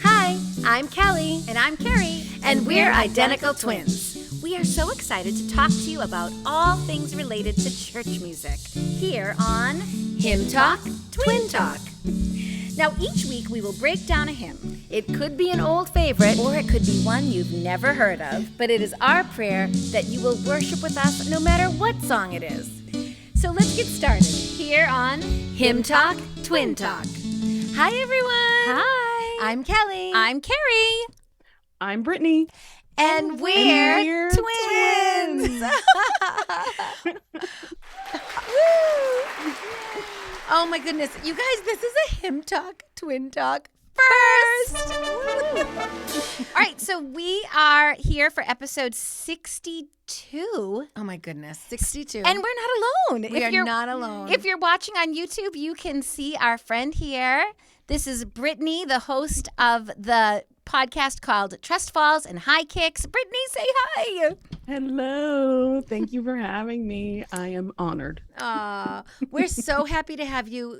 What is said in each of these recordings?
Hi, I'm Kelly. And I'm Carrie. And we're identical twins. We are so excited to talk to you about all things related to church music here on Hymn Talk, Twin Talk. Now, each week we will break down a hymn. It could be an old favorite, Or it could be one you've never heard of. but it is our prayer that you will worship with us no matter what song it is. So let's get started here on Hymn Talk, Twin Talk. Hi, everyone. Hi. I'm Kelly. I'm Carrie. I'm Brittney. And we're twins. twins. Oh my goodness. You guys, this is a Hymn Talk, Twin Talk first. All right, so we are here for episode 62. Oh my goodness. 62. And we're not alone. we are not alone. If you're watching on YouTube, you can see our friend here. This is Brittney, the host of the podcast called Trust Falls and High Kicks. Brittney, say hi. Hello. Thank you for having me. I am honored. We're so happy to have you,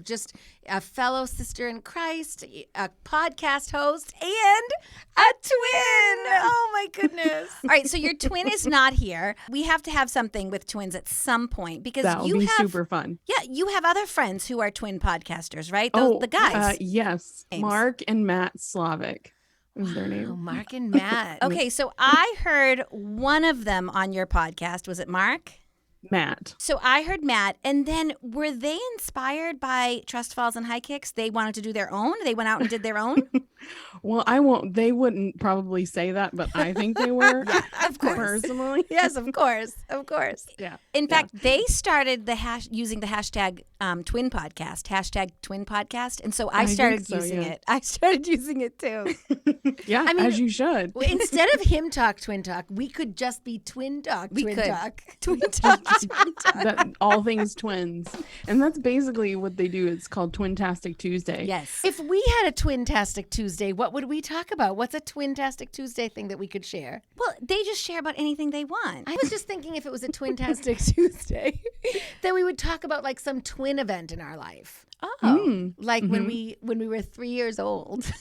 just a fellow sister in Christ, a podcast host, and a twin. Oh my goodness. All right, so your twin is not here. We have to have something with twins at some point because That will you be have super fun. Yeah, you have other friends who are twin podcasters, right? Those, the guys. Yes. Names. Mark and Matt Slavic is their Oh, name. Mark and Matt. Okay, so I heard one of them on your podcast. Was it Mark? Matt. So I heard Matt, and then were they inspired by Trust Falls and High Kicks? They wanted to do their own? They went out and did their own? Well, they wouldn't probably say that, but I think they were. Of course. Personally. Yes, of course. Of course. Yeah. In fact, they started using the hashtag twin podcast, hashtag twin podcast. And so I started using it. I started using it too. Yeah, as you should. Well, instead of Hymn Talk, Twin Talk, we could just be Twin Talk, Twin could. Talk. Twin talk. That all things twins. And that's basically what they do. It's called Twintastic Tuesday. Yes. If we had a Twintastic Tuesday, what would we talk about? What's a Twintastic Tuesday thing that we could share? Well, they just share about anything they want. I was just thinking if it was a Twintastic Tuesday, that we would talk about like some twin event in our life. Oh. Like when we were 3 years old.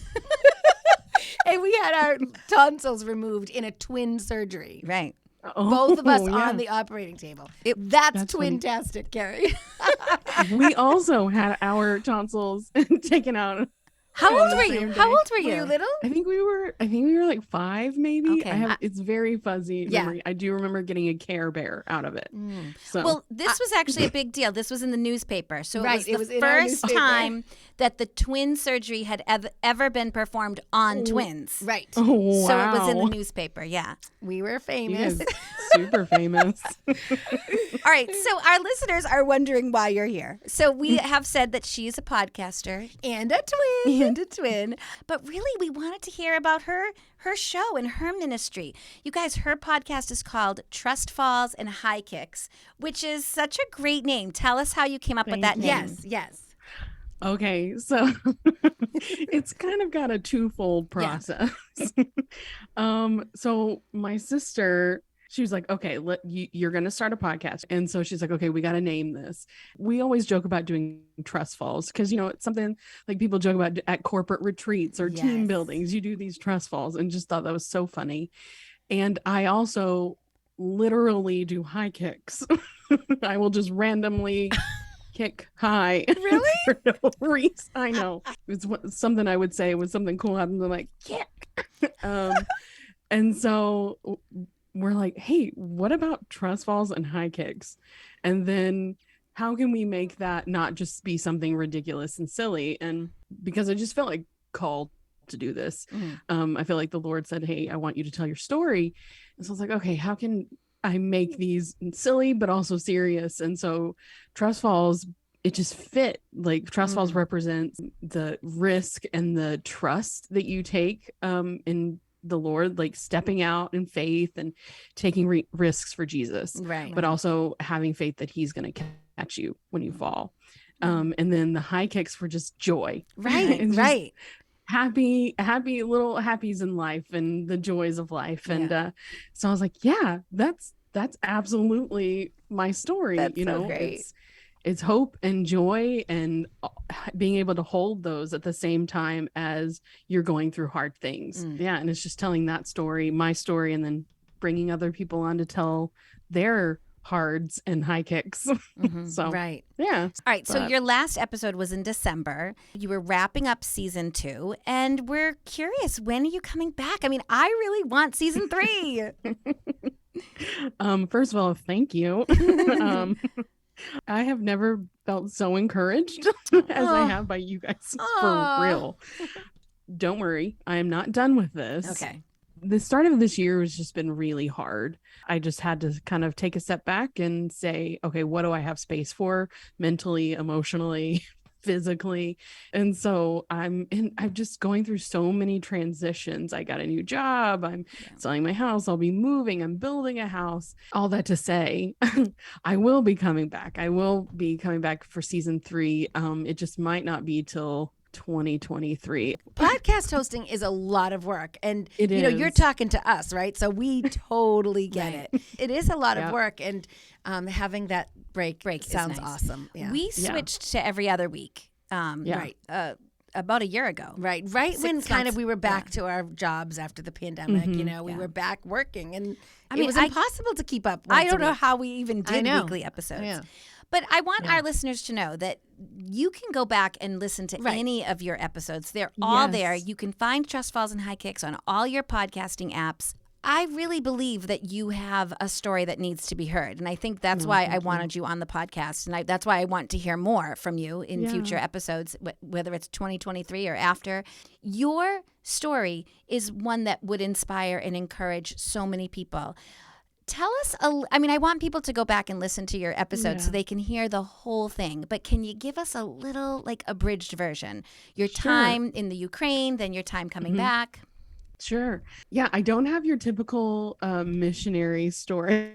And we had our tonsils removed in a twin surgery. Right. Both of us yeah. on the operating table. That's That's funny. Twintastic, Carrie. We also had our tonsils taken out. How on old the were same you? day. How old were Were you? you little? I think we were like 5 maybe. Okay. It's very fuzzy Yeah. memory. I do remember getting a Care Bear out of it. So Well, this was actually a big deal. This was in the newspaper. So Right, it it was was the in our first newspaper. time that the twin surgery had ever been performed on twins. Right. oh, wow. So it was in the newspaper, yeah. We were He famous. is super famous. All right, so our listeners are wondering why you're here. So we have said that she's a podcaster And a twin. and a twin, but really we wanted to hear about her show and her ministry. You guys, her podcast is called Trust Falls and High Kicks, which is such a great name. Tell us how you came up with that name. Yes. Okay, so it's kind of got a twofold process. So my sister, she was like, okay, you're going to start a podcast. And so she's like, okay, we got to name this. We always joke about doing trust falls because, it's something like people joke about at corporate retreats or team Yes. buildings. You do these trust falls, and just thought that was so funny. And I also literally do high kicks. I will just randomly kick high. Really? For no reason. I know. It's something I would say was something cool happened. I'm like, kick. And so we're like, hey, what about trust falls and high kicks? And then how can we make that not just be something ridiculous and silly? And because I just felt like called to do this. I feel like the Lord said, hey, I want you to tell your story. And so I was like, okay, how can I make these silly but also serious? And so trust falls, it just fit. Like trust falls represents the risk and the trust that you take in the Lord, like stepping out in faith and taking risks for Jesus, Right. but also having faith that he's going to catch you when you fall. And then the high kicks were just joy. Right. And just Right. happy little happies in life and the joys of life. And so I was like, yeah, that's absolutely my story. That's so you know, great. it's hope and joy and being able to hold those at the same time as you're going through hard things. Yeah. And it's just telling that story, my story, and then bringing other people on to tell their hards and high kicks. So, Right. yeah. All right. So your last episode was in December. You were wrapping up season 2, and we're curious, when are you coming back? I mean, I really want season 3. First of all, thank you. I have never felt so encouraged as I have by you guys. For real. Don't worry, I am not done with this. Okay. The start of this year has just been really hard. I just had to kind of take a step back and say, okay, what do I have space for mentally, emotionally, physically? And so I'm just going through so many transitions. I got a new job. I'm selling my house. I'll be moving. I'm building a house. All that to say, I will be coming back. I will be coming back for season 3. It just might not be till 2023. Podcast hosting is a lot of work, and It you know, is. you're talking to us, right? So we totally get it. It is a lot of Yep. work, and having that break is sounds nice. awesome. Yeah. We switched to every other week. Right. About a year ago. Right when 6 kind of months. we were back to our jobs after the pandemic, you know, we were back working, and it was impossible to keep up. I once a don't know week. how we even did know. weekly episodes. Yeah. But I want our listeners to know that you can go back and listen to any of your episodes. They're all there. You can find Trust Falls and High Kicks on all your podcasting apps. I really believe that you have a story that needs to be heard. And I think that's why I wanted you on the podcast. And that's why I want to hear more from you in future episodes, whether it's 2023 or after. Your story is one that would inspire and encourage so many people. Tell us, I want people to go back and listen to your episodes so they can hear the whole thing. But can you give us a little, like, abridged version? Your time in the Ukraine, then your time coming back. Sure. Yeah, I don't have your typical missionary story.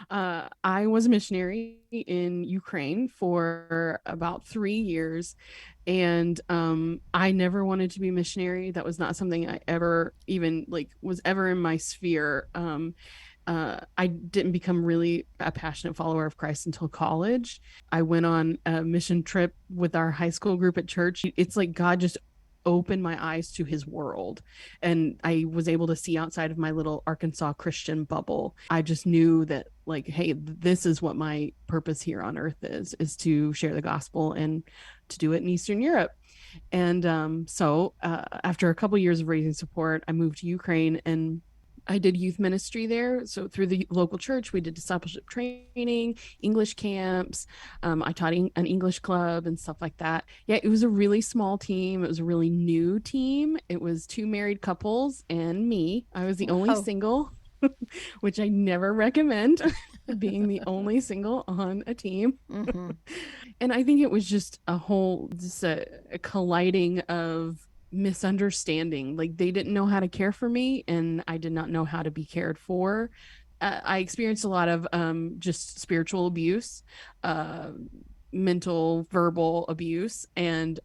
I was a missionary in Ukraine for about 3 years, and I never wanted to be a missionary. That was not something I ever even was ever in my sphere. I didn't become really a passionate follower of Christ until college. I went on a mission trip with our high school group at church. It's like God just opened my eyes to his world, and I was able to see outside of my little Arkansas Christian bubble. I just knew that, like, hey, this is what my purpose here on earth is to share the gospel and to do it in Eastern Europe. And so after a couple years of raising support, I moved to Ukraine, and I did youth ministry there. So through the local church, we did discipleship training, English camps. I taught an English club and stuff like that. Yeah, it was a really small team. It was a really new team. It was 2 married couples and me. I was the only single, which I never recommend, being the only single on a team. And I think it was just a colliding of misunderstanding. Like, they didn't know how to care for me, and I did not know how to be cared for. I experienced a lot of just spiritual abuse, mental, verbal abuse. And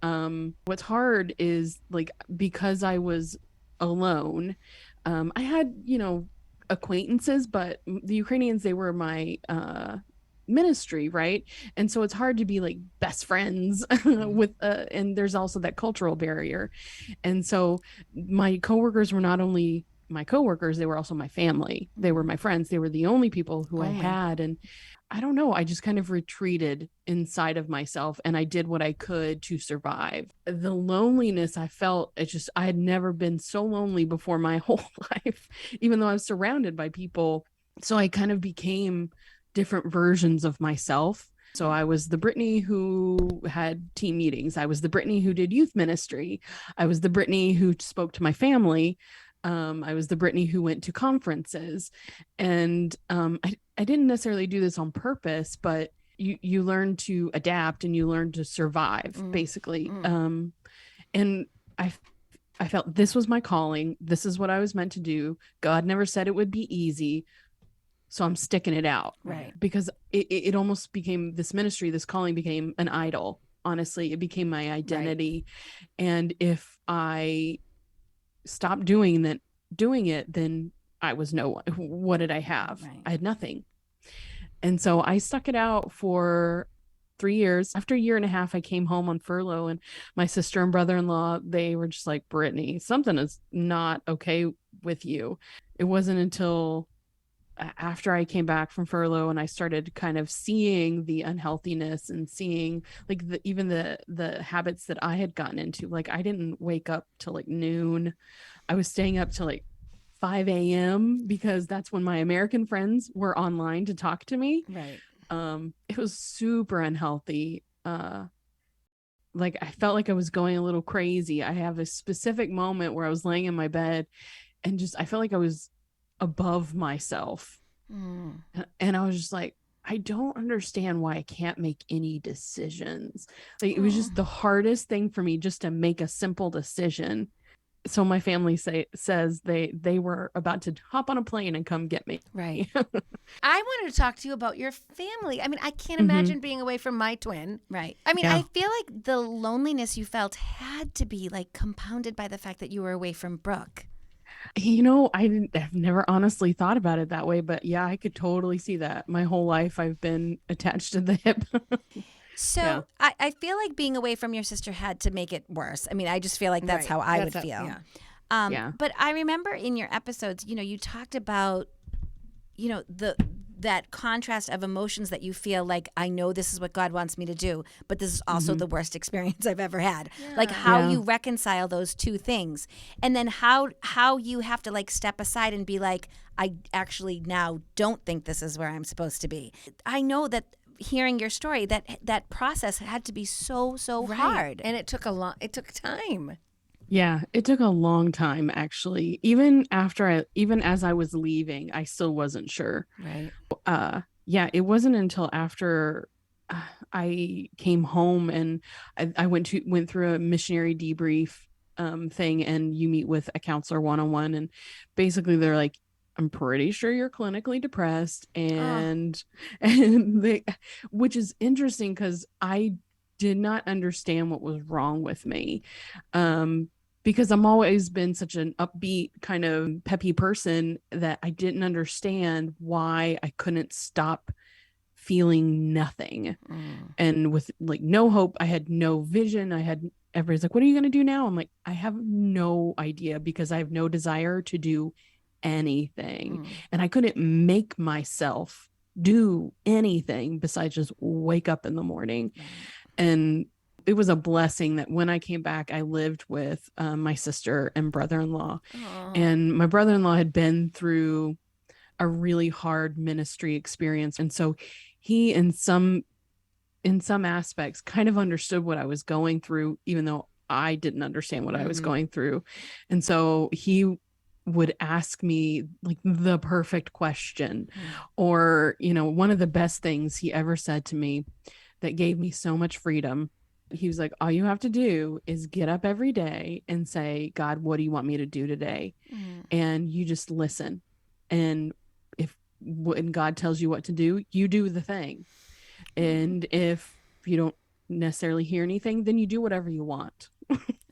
what's hard is, like, because I was alone, I had, acquaintances, but the Ukrainians, they were my ministry, right? And so it's hard to be like best friends with and there's also that cultural barrier. And so my coworkers were not only my coworkers, they were also my family. They were my friends. They were the only people who I had. And I don't know, I just kind of retreated inside of myself, and I did what I could to survive. The loneliness I felt, I had never been so lonely before my whole life, even though I was surrounded by people. So I kind of became different versions of myself. So I was the Brittney who had team meetings. I was the Brittney who did youth ministry. I was the Brittney who spoke to my family. I was the Brittney who went to conferences. And I didn't necessarily do this on purpose, but you learn to adapt and you learn to survive, basically. And I felt this was my calling. This is what I was meant to do. God never said it would be easy. So I'm sticking it out, Right. Because it almost became, this ministry, this calling became an idol. Honestly, it became my identity. Right. And if I stopped doing it, then I was no one. What did I have? Right. I had nothing. And so I stuck it out for 3 years. After a year and a half, I came home on furlough, and my sister and brother-in-law, they were just like, Brittney, something is not okay with you. It wasn't until after I came back from furlough and I started kind of seeing the unhealthiness and seeing like even the habits that I had gotten into. Like, I didn't wake up till like noon. I was staying up till like 5 a.m. because that's when my American friends were online to talk to me. Right. It was super unhealthy. Like, I felt like I was going a little crazy. I have a specific moment where I was laying in my bed and just I felt like I was above myself. And I was just like, I don't understand why I can't make any decisions. Like, it was just the hardest thing for me just to make a simple decision. So my family says they were about to hop on a plane and come get me. Right. I wanted to talk to you about your family. I mean, I can't imagine being away from my twin. Right. I mean, I feel like the loneliness you felt had to be like compounded by the fact that you were away from Brooke. I've never honestly thought about it that way, but yeah, I could totally see that. My whole life I've been attached to the hip. So Yeah. I feel like being away from your sister had to make it worse. I mean, I just feel like that's how I would feel. Yeah. But I remember in your episodes, you talked about, that contrast of emotions that you feel like, I know this is what God wants me to do, but this is also the worst experience I've ever had. Like how you reconcile those two things. And then how you have to like step aside and be like, I actually now don't think this is where I'm supposed to be. I know that hearing your story, that process had to be so hard. And it took time. Yeah, it took a long time, actually. Even as I was leaving, I still wasn't sure. Right. Yeah, it wasn't until after I came home and I went through a missionary debrief thing, and you meet with a counselor one-on-one, and basically they're like, I'm pretty sure you're clinically depressed, and which is interesting because I did not understand what was wrong with me. Because I'm always been such an upbeat kind of peppy person that I didn't understand why I couldn't stop feeling nothing. And with like no hope, I had no vision. Everybody's like, what are you going to do now? I'm like, I have no idea because I have no desire to do anything. And I couldn't make myself do anything besides just wake up in the morning. And it was a blessing that when I came back, I lived with my sister and brother-in-law. And my brother-in-law had been through a really hard ministry experience. And so he, in some aspects, kind of understood what I was going through, even though I didn't understand what I was going through. And so he would ask me like the perfect question, or, one of the best things he ever said to me that gave me so much freedom. He was like, all you have to do is get up every day and say, God, what do you want me to do today? And you just listen. And when God tells you what to do, you do the thing. And if you don't necessarily hear anything, then you do whatever you want.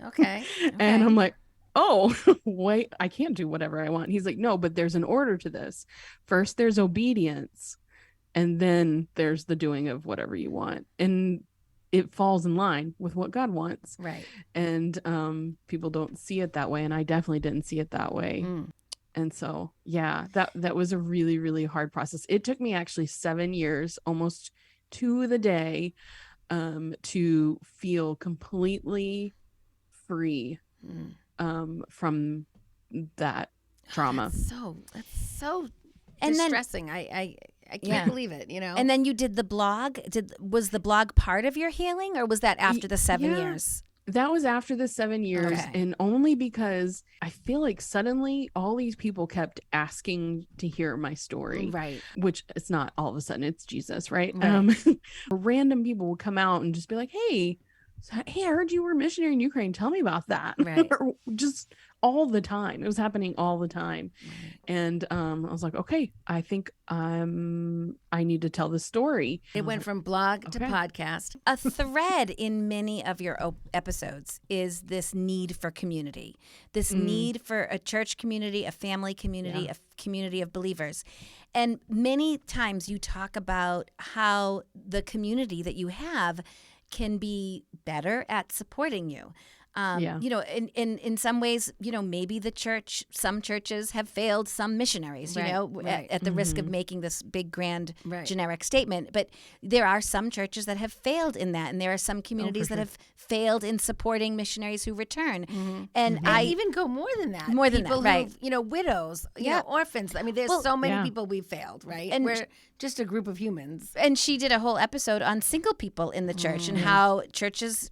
Okay. And I'm like, oh, wait, I can't do whatever I want. He's like, no, but there's an order to this. First, there's obedience. And then there's the doing of whatever you want. And it falls in line with what God wants. Right. And people don't see it that way. And I definitely didn't see it that way. And so, yeah, that was a really, really hard process. It took me actually 7 years, almost to the day, to feel completely free from that trauma. That's so And then- distressing. I can't believe it, And then you did the blog. Was the blog part of your healing, or was that after the 7 Yeah. years? That was after the 7 years. Okay. And only because I feel like suddenly all these people kept asking to hear my story. Right. Which it's not all of a sudden, it's Jesus, right? Right. Random people would come out and just be like, hey, hey, I heard you were a missionary in Ukraine. Tell me about that. Right. Just all the time. It was happening all the time. And I was like, okay, I think I need to tell this story. It went from blog to Okay. podcast. A thread in many of your episodes is this need for community, this need for a church community, a family community, a community of believers. And many times you talk about how the community that you have can be better at supporting you. You know, in some ways, you know, maybe some churches have failed some missionaries, you Right, know, right. at the risk of making this big, grand, Right. generic statement. But there are some churches that have failed in that. And there are some communities that have failed in supporting missionaries who return. And And I even go more than that. More than that, People right. who've, you know, widows, you Yeah. know, orphans. I mean, there's Well, so many Yeah. people we've failed, right? And- We're just a group of humans. and she did a whole episode on single people in the church and how churches,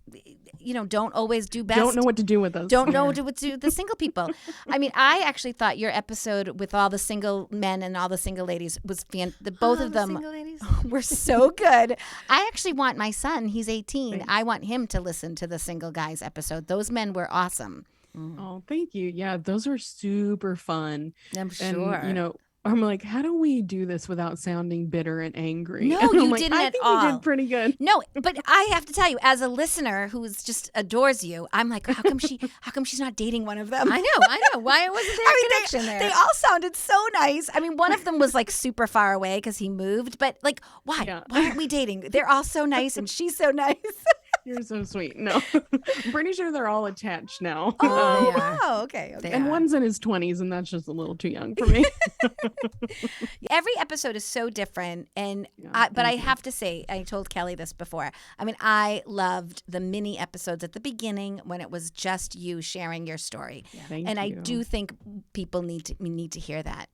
you know, don't always do best. Don't know what to do with us. Don't know what to do with the single people. I mean, I actually thought your episode with all the single men and all the single ladies was both of the them single ladies. were so good. I actually want my son, he's 18. I want him to listen to the single guys episode. Those men were awesome. Oh, thank you. Yeah, those are super fun. I'm And, sure. you know, I'm like, how do we do this without sounding bitter and angry? No, And I'm you like, didn't I at think all. we did pretty good. No, but I have to tell you, as a listener who just adores you, I'm like, how come she's not dating one of them? I know. Why wasn't there a connection there? They all sounded so nice. I mean, one of them was like super far away because he moved, but like, why? Yeah. Why aren't we dating? They're all so nice and she's so nice. You're so sweet. No, I'm pretty sure they're all attached now. Oh, They are. wow. Okay. They And are. one's in his 20s, and that's just a little too young for me. Every episode is so different, and Yeah, but I thank you. have to say, I told Kelly this before. I mean, I loved the mini episodes at the beginning when it was just you sharing your story, Thank and I you. do think people need to hear that.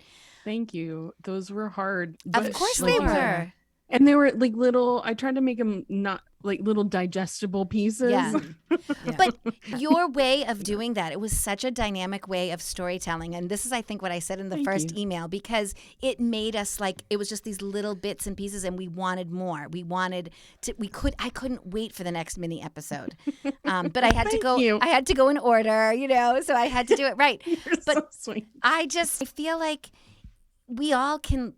Thank you. Those were hard. Of but, course like they you said, were. And they were like little, I tried to make them not like little digestible pieces. Yeah. Yeah. But your way of doing that, it was such a dynamic way of storytelling. And this is, I think, what I said in the Thank first you. email, because it made us like, it was just these little bits and pieces and we wanted more. I couldn't wait for the next mini episode. But I had to go, you. I had to go in order, you know, so I had to do it right. You're But so sweet. I feel like we all can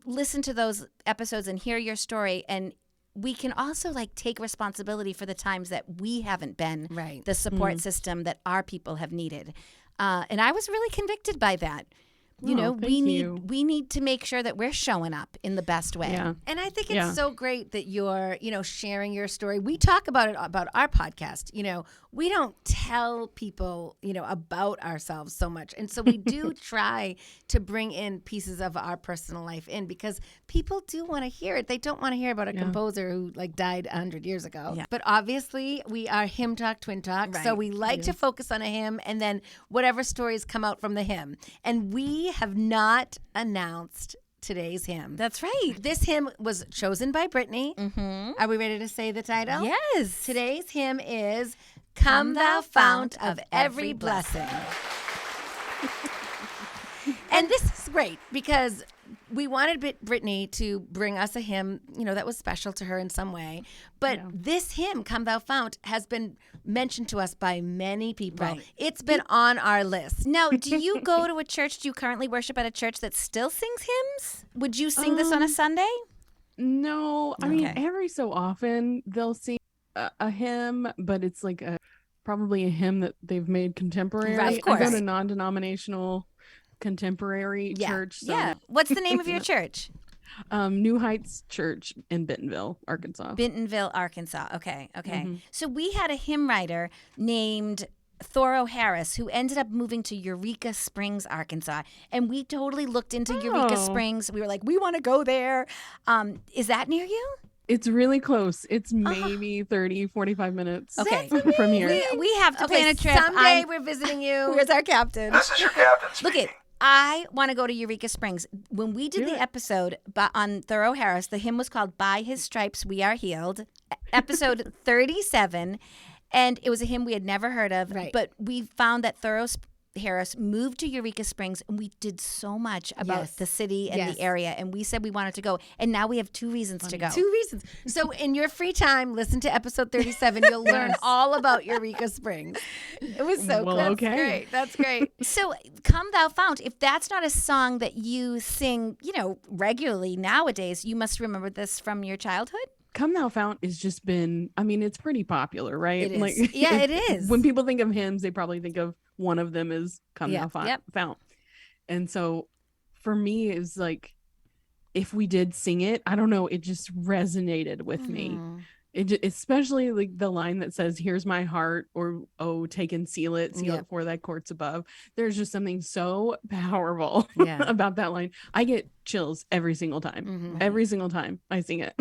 listen to those episodes and hear your story, and we can also like take responsibility for the times that we haven't been Right. the support system that our people have needed. And I was really convicted by that. You Oh, know, thank you. we need to make sure that we're showing up in the best way. Yeah. And I think it's Yeah. so great that you're, you know, sharing your story. We talk about it about our podcast. You know, we don't tell people, you know, about ourselves so much. And so we do try to bring in pieces of our personal life in because people do want to hear it. They don't want to hear about a composer who like died 100 years ago. Yeah. But obviously we are hymn talk, twin talk. So Right. we like to focus on a hymn and then whatever stories come out from the hymn. And we have not announced today's hymn. That's right. This hymn was chosen by Brittney. Mm-hmm. Are we ready to say the title? Yes. Today's hymn is Come Thou Fount of Every Blessing. And this is great because we wanted Brittney to bring us a hymn, you know, that was special to her in some way. But this hymn, Come Thou Fount, has been mentioned to us by many people. Right. It's been on our list. Now, do you go to a church? Do you currently worship at a church that still sings hymns? Would you sing this on a Sunday? No, I mean, Okay. every so often they'll sing a hymn, but it's like probably a hymn that they've made contemporary. Right, of I go course. to non-denominational contemporary church. So, Yeah. What's the name of your church? New Heights Church in Bentonville, Arkansas. Bentonville, Arkansas. Okay. Mm-hmm. So we had a hymn writer named Thoro Harris who ended up moving to Eureka Springs, Arkansas. And we totally looked into Eureka Oh. Springs. We were like, we want to go there. Is that near you? It's really close. It's maybe 30, 45 minutes Okay. from here. We have to plan a trip. Someday we're visiting you. Where's our captain? This is your captain Look speaking. at. I want to go to Eureka Springs. When we did Do the it. episode on Thoro Harris, the hymn was called By His Stripes We Are Healed, episode 37. And it was a hymn we had never heard of. Right. But we found that Harris moved to Eureka Springs, and we did so much about Yes. the city and Yes. the area, and we said we wanted to go, and now we have 2 reasons to go. 2 reasons. So in your free time, listen to episode 37. You'll learn all about Eureka Springs. It was so Well, cool. okay. Great. That's great. So, Come Thou Fount, if that's not a song that you sing, regularly nowadays, you must remember this from your childhood. Come Thou Fount has just been, I mean, it's pretty popular, right? It is. Yeah, it is. When people think of hymns, they probably think of one of them as Come Yeah. Thou Yep. Fount. And so for me, it's like, if we did sing it, I don't know, it just resonated with me. Especially like the line that says, "Here's my heart," or "Oh, take and seal it Yep. for thy courts above." There's just something so powerful Yeah. about that line. I get chills every single time. Mhm. Every single time I sing it.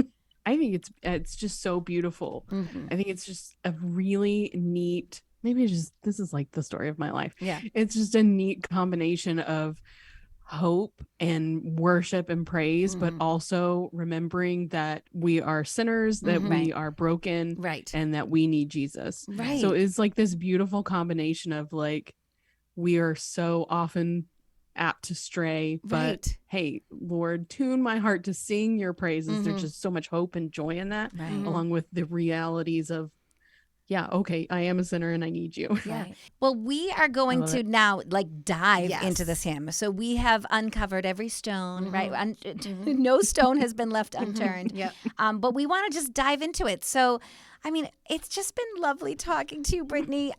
I think it's just so beautiful. Mhm. I think it's just a really neat, maybe it's just, this is like the story of my life. Yeah. It's just a neat combination of hope and worship and praise, but also remembering that we are sinners, that we are broken, Right. and that we need Jesus. Right. So it's like this beautiful combination of like, we are so often apt to stray, but Right. hey, Lord, tune my heart to sing your praises. There's just so much hope and joy in that, Right. along with the realities of, yeah, okay, I am a sinner and I need you. Yeah. Right. Well, we are going love to now dive Yes. into this hymn. So we have uncovered every stone, right? Mm-hmm. No stone has been left unturned. Yep. But we want to just dive into it. So, I mean, it's just been lovely talking to you, Brittney.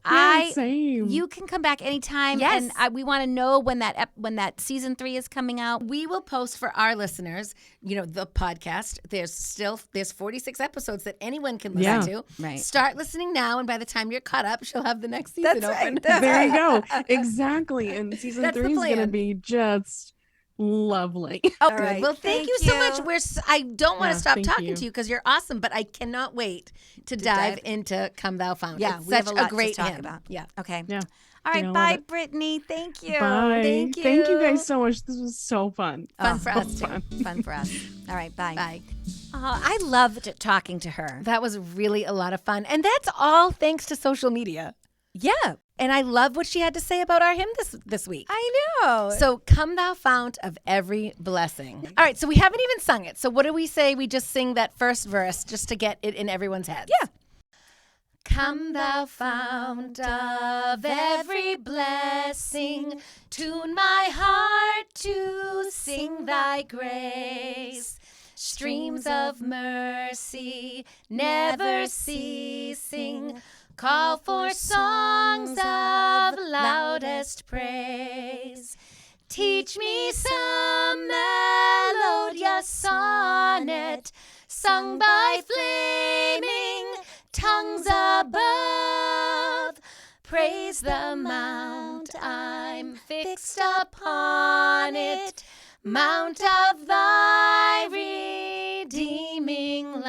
Same. You can come back anytime. Yes. And we want to know when that season 3 is coming out. We will post for our listeners, the podcast. There's 46 episodes that anyone can listen to. Right. Start listening now, and by the time you're caught up, she'll have the next season open. There you go. Exactly. And season That's the 3 is going to plan. be just lovely. Oh, All good. right. Well, thank Thank you so you. much. I don't want Yeah, to stop thank talking you. to you because you're awesome, but I cannot wait to dive into Come Thou Fount. Yeah, It's we have such a lot to great talk hymn. about. Yeah. Okay. Yeah. All right. I love Bye, it. Brittany. Thank you. Bye. Thank Thank you you. guys so much. This was so fun. Fun for us too. Fun. Fun for us. All right. Bye. Bye. I loved talking to her. That was really a lot of fun. And that's all thanks to social media. Yeah. And I love what she had to say about our hymn this week. I know. So, Come Thou Fount of every blessing. All right, so we haven't even sung it. So what do we say we just sing that first verse just to get it in everyone's heads? Yeah. Come Thou Fount of every blessing, tune my heart to sing thy grace. Streams of mercy never ceasing, call for songs of loudest praise. Teach me some melodious sonnet sung by flaming tongues above. Praise the mount, I'm fixed upon it, mount of thy redeeming love.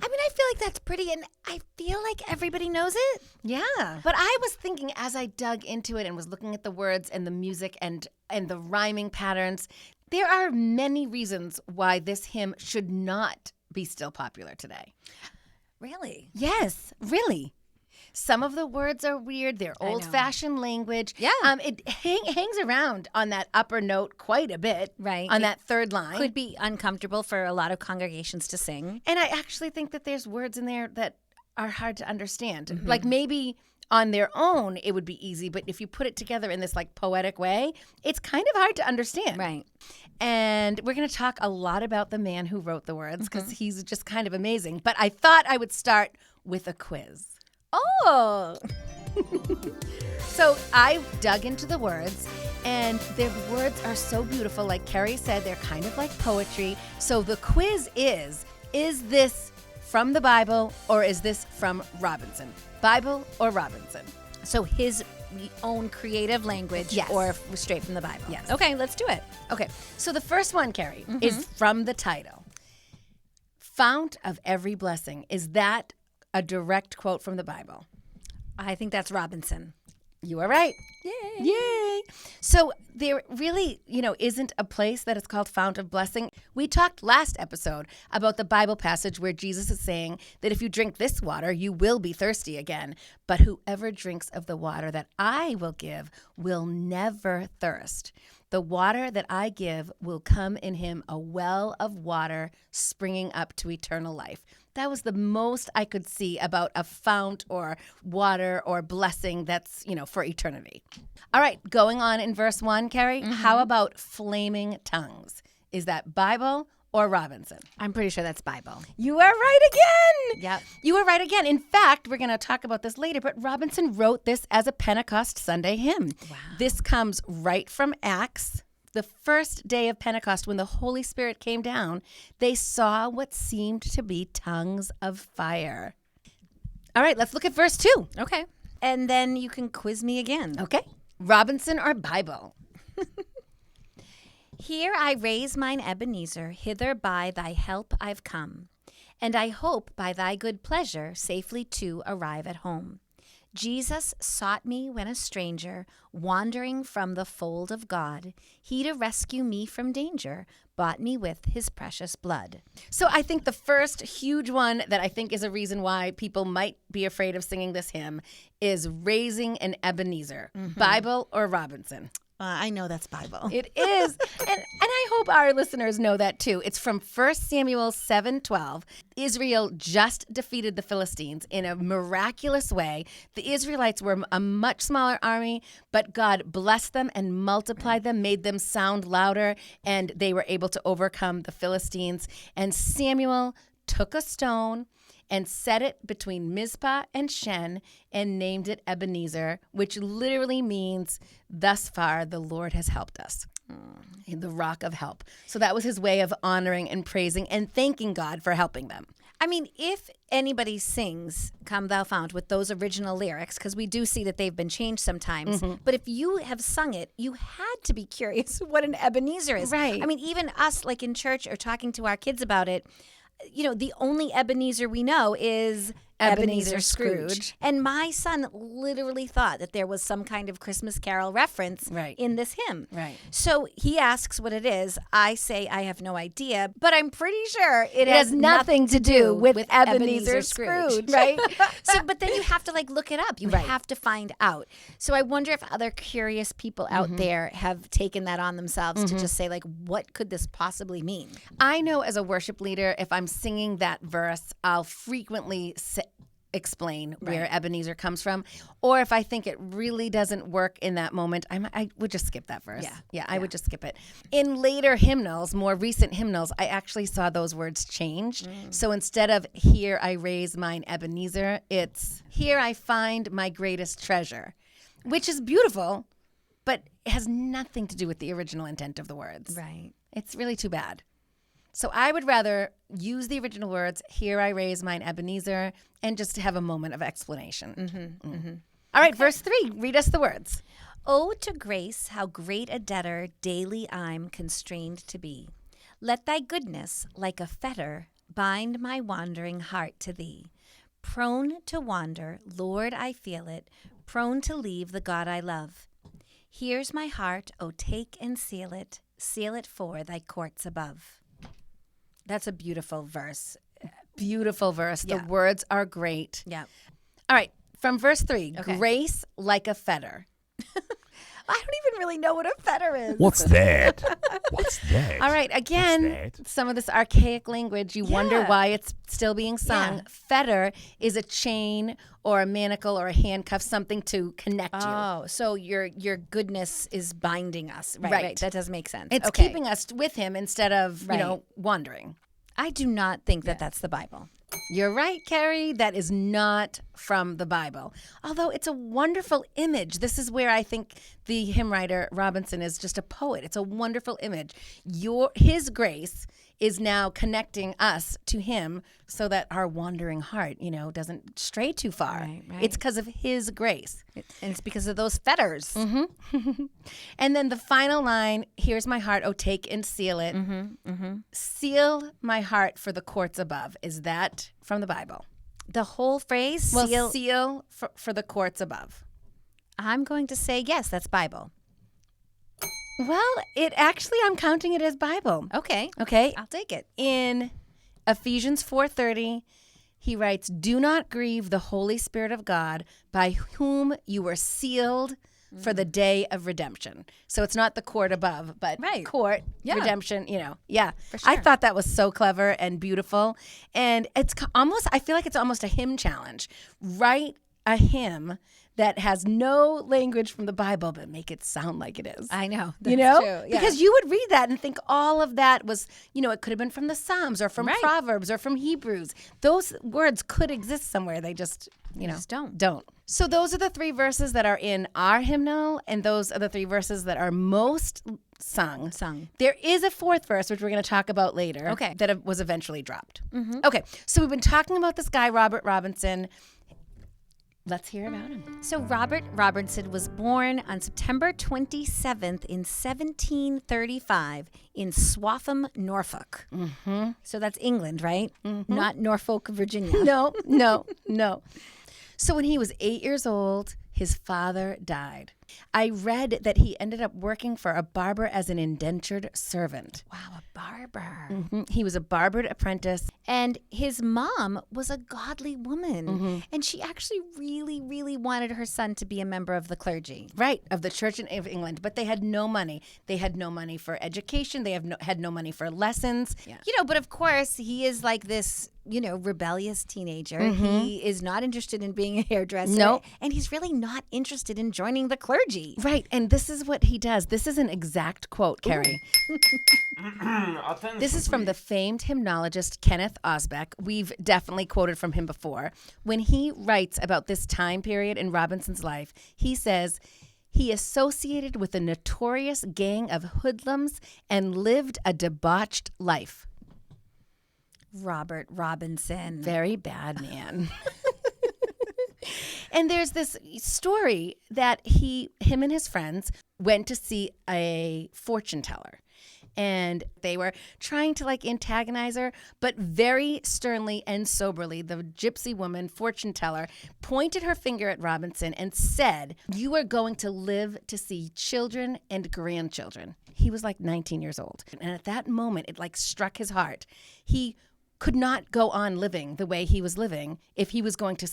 I mean, I feel like that's pretty, and I feel like everybody knows it. Yeah. But I was thinking as I dug into it and was looking at the words and the music and the rhyming patterns, there are many reasons why this hymn should not be still popular today. Really? Yes, really. Some of the words are weird. They're I know. old-fashioned language. Yeah. It hangs around on that upper note quite a bit. Right. On It that third line. Could be uncomfortable for a lot of congregations to sing. And I actually think that there's words in there that are hard to understand. Mm-hmm. Like maybe on their own it would be easy, but if you put it together in this like poetic way, it's kind of hard to understand. Right. And we're going to talk a lot about the man who wrote the words because Mm-hmm. he's just kind of amazing. But I thought I would start with a quiz. Oh. So I dug into the words, and the words are so beautiful. Like Carrie said, they're kind of like poetry. So the quiz is this from the Bible or is this from Robinson? Bible or Robinson? So his own creative language, Yes. or straight from the Bible. Yes. Okay, let's do it. Okay, so the first one, Carrie, is from the title. Fount of every blessing. Is that a direct quote from the Bible? I think that's Robinson. You are right. Yay. Yay. So there really, isn't a place that is called Fount of Blessing. We talked last episode about the Bible passage where Jesus is saying that if you drink this water, you will be thirsty again. But whoever drinks of the water that I will give will never thirst. The water that I give will come in him a well of water springing up to eternal life. That was the most I could see about a fount or water or blessing that's, for eternity. All right, going on in verse 1, Carrie, how about flaming tongues? Is that Bible or Robinson? I'm pretty sure that's Bible. You are right again. Yep. You are right again. In fact, we're going to talk about this later, but Robinson wrote this as a Pentecost Sunday hymn. Wow. This comes right from Acts. The first day of Pentecost, when the Holy Spirit came down, they saw what seemed to be tongues of fire. All right, let's look at verse 2. Okay. And then you can quiz me again. Okay. Robinson or Bible? Here I raise mine Ebenezer, hither by thy help I've come, and I hope by thy good pleasure safely to arrive at home. Jesus sought me when a stranger, wandering from the fold of God. He to rescue me from danger, bought me with his precious blood. So I think the first huge one that I think is a reason why people might be afraid of singing this hymn is raising an Ebenezer. Bible or Robinson? I know that's Bible. It is. And I hope our listeners know that too. It's from 1 Samuel 7:12. Israel just defeated the Philistines in a miraculous way. The Israelites were a much smaller army, but God blessed them and multiplied them, made them sound louder, and they were able to overcome the Philistines. And Samuel took a stone and set it between Mizpah and Shen and named it Ebenezer, which literally means, thus far the Lord has helped us. The rock of help. So that was his way of honoring and praising and thanking God for helping them. I mean, if anybody sings Come Thou Fount with those original lyrics, because we do see that they've been changed sometimes, but if you have sung it, you had to be curious what an Ebenezer is. Right. I mean, even us, like in church or talking to our kids about it, the only Ebenezer we know is Ebenezer Scrooge. And my son literally thought that there was some kind of Christmas Carol reference in this hymn. Right. So he asks what it is. I say I have no idea, but I'm pretty sure it has nothing to do with Ebenezer Scrooge. Right? But then you have to look it up. You have to find out. So I wonder if other curious people out there have taken that on themselves to just say what could this possibly mean? I know as a worship leader, if I'm singing that verse, I'll frequently explain where Ebenezer comes from, or if I think it really doesn't work in that moment, I would just skip that verse. I would just skip it. In later hymnals, more recent hymnals, I actually saw those words changed. So instead of here I raise mine Ebenezer, it's here I find my greatest treasure, which is beautiful, but it has nothing to do with the original intent of the words. Right. It's really too bad. So I would rather use the original words, here I raise mine Ebenezer, and just have a moment of explanation. All right, verse 3, read us the words. Oh, to grace, how great a debtor daily I'm constrained to be. Let thy goodness, like a fetter, bind my wandering heart to thee. Prone to wander, Lord, I feel it, prone to leave the God I love. Here's my heart, oh, take and seal it for thy courts above. That's a beautiful verse. Beautiful verse. Yeah. The words are great. Yeah. All right, from verse 3, Okay. grace like a fetter. I don't even really know what a fetter is. What's that? What's that? All right, again, that? some of this archaic language, you wonder Yeah. why it's still being sung. Yeah. Fetter is a chain or a manacle or a handcuff, something to connect you. Oh, so your goodness is binding us. Right. Right. That does make sense. It's okay. keeping us with him instead of, wandering. I do not think that that's the Bible. You're right, Carrie. That is not from the Bible. Although it's a wonderful image. This is where I think the hymn writer Robinson is just a poet. It's a wonderful image. His grace is now connecting us to him so that our wandering heart, doesn't stray too far. Right. It's because of his grace. And it's because of those fetters. And then the final line, here's my heart, oh, take and seal it. Seal my heart for the courts above. Is that from the Bible? The whole phrase, Well, seal for the courts above. I'm going to say yes, that's Bible. Well, I'm counting it as Bible. Okay. Okay. I'll take it. In Ephesians 4:30, he writes, "Do not grieve the Holy Spirit of God, by whom you were sealed for the day of redemption." So it's not the court above, but Right. court, Yeah. redemption, Yeah. For I sure. thought that was so clever and beautiful. And I feel like it's almost a hymn challenge. Write a hymn that has no language from the Bible, but make it sound like it is. I know. You That's know? true. Yeah. Because you would read that and think all of that was, it could have been from the Psalms or from Right. Proverbs or from Hebrews. Those words could exist somewhere. They just, just don't. Don't. So those are the 3 verses that are in our hymnal, and those are the 3 verses that are most sung. There is a 4th verse, which we're going to talk about later, Okay. that was eventually dropped. Okay, so we've been talking about this guy, Robert Robinson. Let's hear about him. So Robert Robinson was born on September 27th in 1735 in Swaffham, Norfolk. So that's England, right? Not Norfolk, Virginia. No. So when he was 8 years old, his father died. I read that he ended up working for a barber as an indentured servant. Wow, a barber. He was a barbered apprentice. And his mom was a godly woman. And she actually really, really wanted her son to be a member of the clergy. Right, of the Church of England, but they had no money. They had no money for education. They had no money for lessons. Yeah. But of course, he is like this, rebellious teenager. He is not interested in being a hairdresser. Nope. And he's really not interested in joining the clergy. Right, and this is what he does. This is an exact quote, Carrie. This is from the famed hymnologist Kenneth Osbeck. We've definitely quoted from him before. When he writes about this time period in Robinson's life, he says, "He associated with a notorious gang of hoodlums and lived a debauched life." Robert Robinson. Very bad man. And there's this story that him and his friends went to see a fortune teller. And they were trying to antagonize her, but very sternly and soberly, the gypsy woman fortune teller pointed her finger at Robinson and said, "You are going to live to see children and grandchildren." He was 19 years old. And at that moment, it struck his heart. He could not go on living the way he was living if he was going to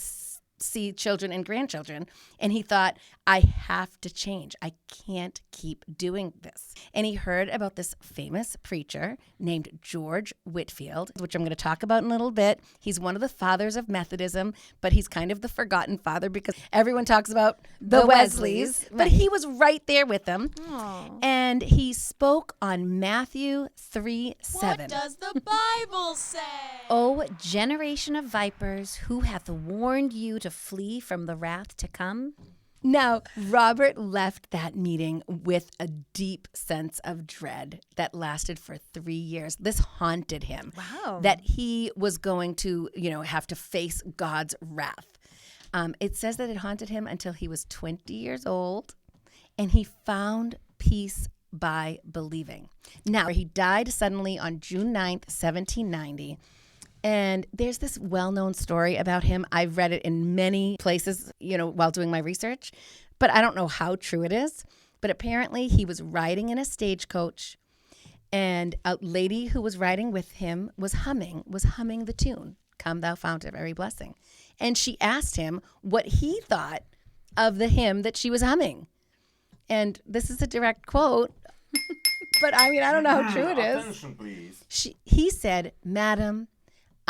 see children and grandchildren. And he thought, I have to change. I can't keep doing this. And he heard about this famous preacher named George Whitefield, which I'm going to talk about in a little bit. He's one of the fathers of Methodism, but he's kind of the forgotten father because everyone talks about the Wesleys. Right. But he was right there with them. Aww. And he spoke on Matthew 3:7. What does the Bible say? O generation of vipers, who hath warned you to flee from the wrath to come? Now, Robert left that meeting with a deep sense of dread that lasted for 3 years. This haunted him. Wow. That he was going to, have to face God's wrath. It says that it haunted him until he was 20 years old, and he found peace by believing. Now, he died suddenly on June 9th, 1790. And there's this well-known story about him. I've read it in many places, while doing my research, but I don't know how true it is. But apparently he was riding in a stagecoach, and a lady who was riding with him was humming the tune, "Come Thou Fount of Every Blessing." And she asked him what he thought of the hymn that she was humming. And this is a direct quote, but I don't know how true it is. Attention, please. He said, "Madam,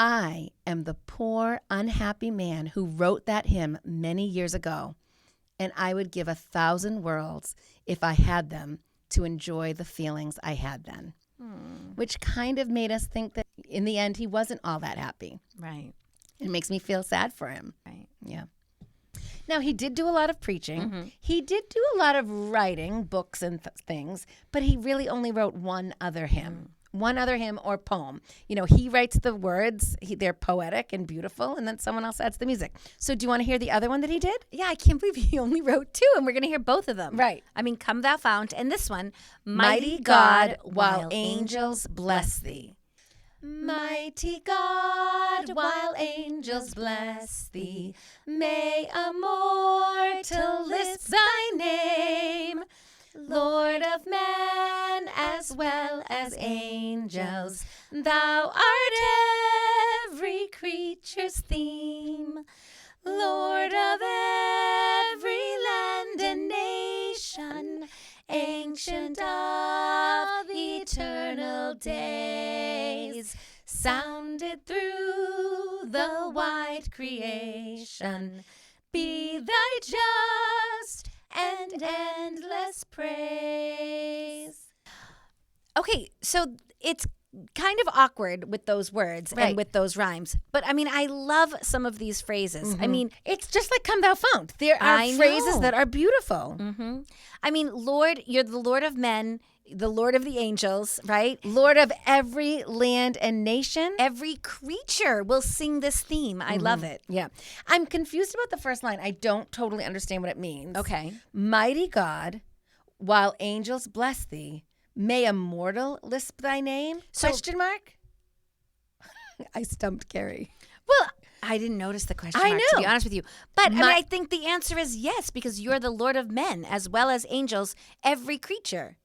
I am the poor, unhappy man who wrote that hymn many years ago, and I would give 1,000 worlds if I had them to enjoy the feelings I had then." Which kind of made us think that in the end he wasn't all that happy. Right. It makes me feel sad for him. Right. Yeah. Now, he did do a lot of preaching. He did do a lot of writing, books and things, but he really only wrote one other hymn. One other hymn or poem. He writes the words, they're poetic and beautiful, and then someone else adds the music. So do you want to hear the other one that he did? Yeah, I can't believe he only wrote 2, and we're going to hear both of them. Right. Come Thou Fount, and this one, Mighty God, while angels bless thee. Mighty God, while angels bless thee, may a mortal lisp thy as well as angels. Thou art every creature's theme, Lord of every land and nation, ancient of eternal days, sounded through the wide creation. Be thy just and endless praise. Okay, so it's kind of awkward with those words Right. and with those rhymes. But I mean, I love some of these phrases. I mean, It's just like Come Thou Fount. There are I phrases know. that are beautiful. I mean, Lord, you're the Lord of men, the Lord of the angels, right? Lord of every land and nation. Every creature will sing this theme. I love it. Yeah. I'm confused about the first line. I don't totally understand what it means. Okay. Mighty God, while angels bless thee, may a mortal lisp thy name? Question mark? I stumped Carrie. Well, I didn't notice the question I mark, to be know. honest with you. But I mean, My- I think the answer is yes, because you're the Lord of men as well as angels, every creature.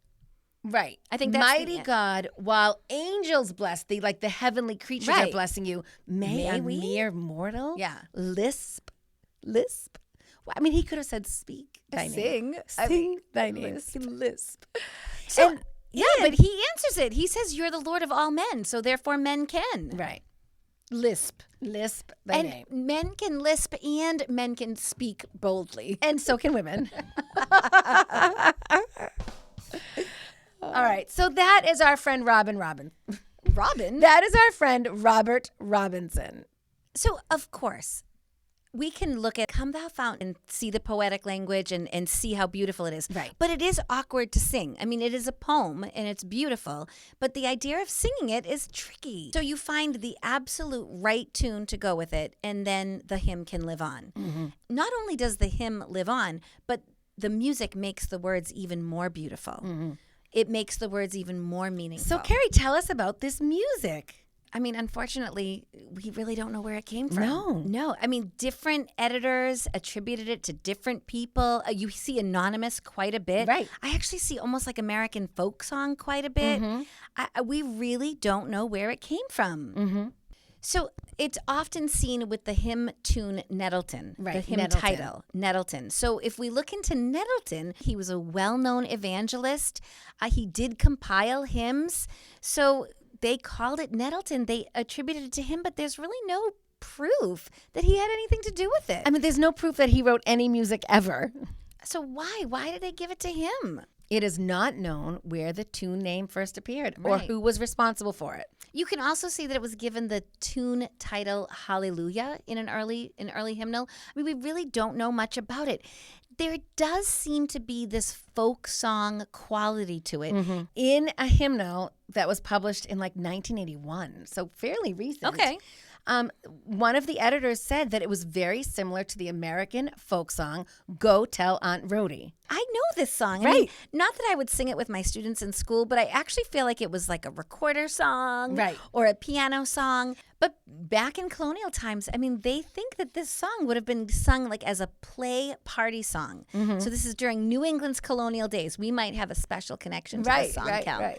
Right. I think that's Mighty God, while angels bless thee, like the heavenly creatures are Right. blessing you, may May a we? mere mortal Yeah. lisp. Well, I mean, he could have said speak thy name. Sing thy name. Lisp. So, And- yeah, but he answers it. He says, you're the Lord of all men, so therefore men can. Right. Lisp thy And name. men can lisp and men can speak boldly. And so can women. All right. So that is our friend Robin. Robin? That is our friend Robert Robinson. So, of course, we can look at Come Thou Fount and see the poetic language and see how beautiful it is. Right. But it is awkward to sing. I mean, it is a poem and it's beautiful, but the idea of singing it is tricky. So you find the absolute right tune to go with it, and then the hymn can live on. Not only does the hymn live on, but the music makes the words even more beautiful. It makes the words even more meaningful. So, Carrie, tell us about this music. I mean, unfortunately, we really don't know where it came from. No. I mean, different editors attributed it to different people. You see anonymous quite a bit. Right. I actually see almost like American folk song quite a bit. We really don't know where it came from. So it's often seen with the hymn tune Nettleton, Right, the hymn Nettleton. title, Nettleton. So if we look into Nettleton, he was a well-known evangelist. He did compile hymns. So they called it Nettleton. They attributed it to him, but there's really no proof that he had anything to do with it. I mean, there's no proof that he wrote any music ever. So why? Why did they give it to him? It is not known where the tune name first appeared or Right. who was responsible for it. You can also see that it was given the tune title Hallelujah in an early hymnal. I mean, we really don't know much about it. There does seem to be this folk song quality to it. In a hymnal that was published in like 1981, so fairly recent. Okay. One of the editors said that it was very similar to the American folk song "Go Tell Aunt Rhody." I know this song. I mean, not that I would sing it with my students in school, but I actually feel like it was like a recorder song Right. or a piano song. But back in colonial times, I mean, they think that this song would have been sung like as a play party song. So this is during New England's colonial days. We might have a special connection to this song, Kel.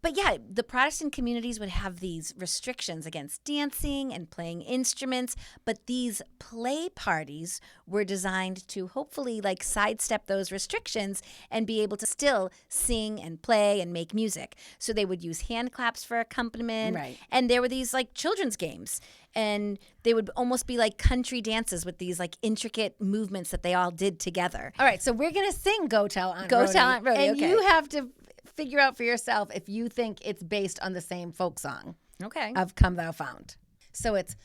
But yeah, the Protestant communities would have these restrictions against dancing and playing instruments, but these play parties were designed to hopefully like sidestep those restrictions and be able to still sing and play and make music. So they would use hand claps for accompaniment. Right. And there were these like children's games, and they would almost be like country dances with these like intricate movements that they all did together. All right, so we're gonna sing "Go Tell Aunt Go Rhody," Tell Aunt Rhody, and okay. you have to figure out for yourself if you think it's based on the same folk song Okay. of "Come Thou Fount." So it's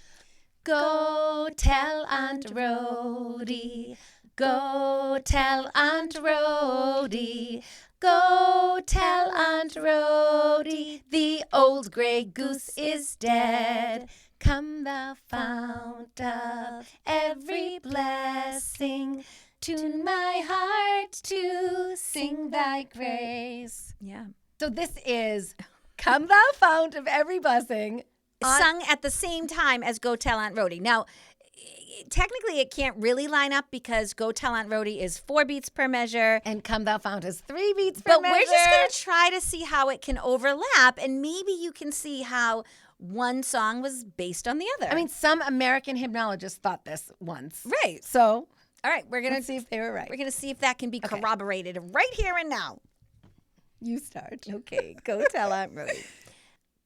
"Go tell Aunt Rhody, go tell Aunt Rhody, go tell Aunt Rhody, the old gray goose is dead. Come thou fount of every blessing, tune my heart to sing thy grace." Yeah. So this is "Come Thou Fount of Every Blessing." Sung at the same time as Go Tell Aunt Rhody. Now, technically it can't really line up because Go Tell Aunt Rhody is 4 beats per measure. And Come Thou Fount is 3 beats per But measure. we're just going to try to see how it can overlap, and maybe you can see how one song was based on the other. I mean, some American hymnologists thought this once. right. So All right, we're going let's to see if they were right. We're going to see if that can be corroborated right here and now. You start. Okay, Go Tell Aunt Rhody.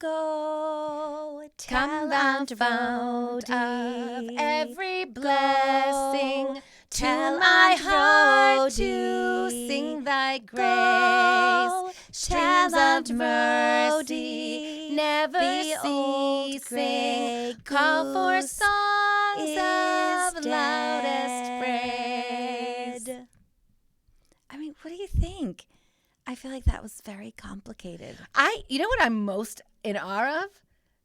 Go tell Come thou Aunt fount of Rhody every blessing, to tell my Aunt heart to Rhody. sing thy grace. Go Streams tell Aunt of mercy Rhody, never the old ceasing. gray Call for goose songs is of loudest dead. praise. I mean, what do you think? I feel like that was very complicated. You know what I'm most in awe of?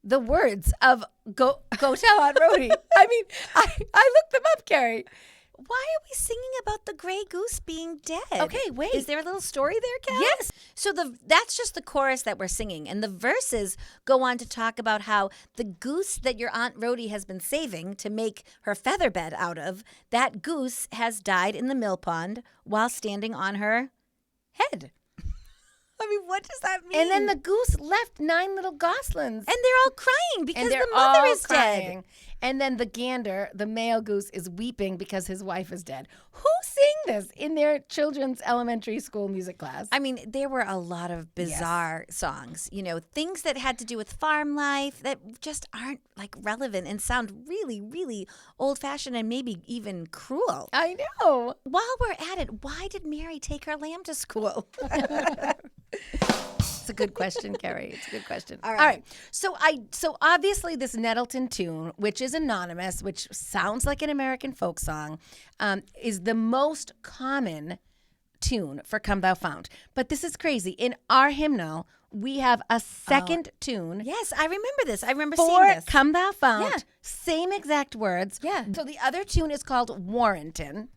The words of Go Tell Aunt Rhody. I mean, I looked them up, Carrie. Why are we singing about the gray goose being dead? Okay, wait. Is there a little story there, Kat? Yes. So that's just the chorus that we're singing. And the verses go on to talk about how the goose that your Aunt Rhody has been saving to make her feather bed out of, that goose has died in the mill pond while standing on her head. I mean, what does that mean? And then the goose left 9 little goslings. And they're all crying because And they're the mother all is crying. dead. And then the gander, the male goose, is weeping because his wife is dead. Who sang this in their children's elementary school music class? I mean, there were a lot of bizarre songs, things that had to do with farm life that just aren't like relevant and sound really, really old fashioned and maybe even cruel. I know. While we're at it, why did Mary take her lamb to school? It's a good question, Carrie. It's a good question. All right. So obviously this Nettleton tune, which is anonymous, which sounds like an American folk song, is the most common tune for Come Thou Fount. But this is crazy. In our hymnal, we have a second tune Yes, I remember this. I remember seeing for this. Come Thou Fount. Yeah. Same exact words. Yeah. So the other tune is called Warrenton.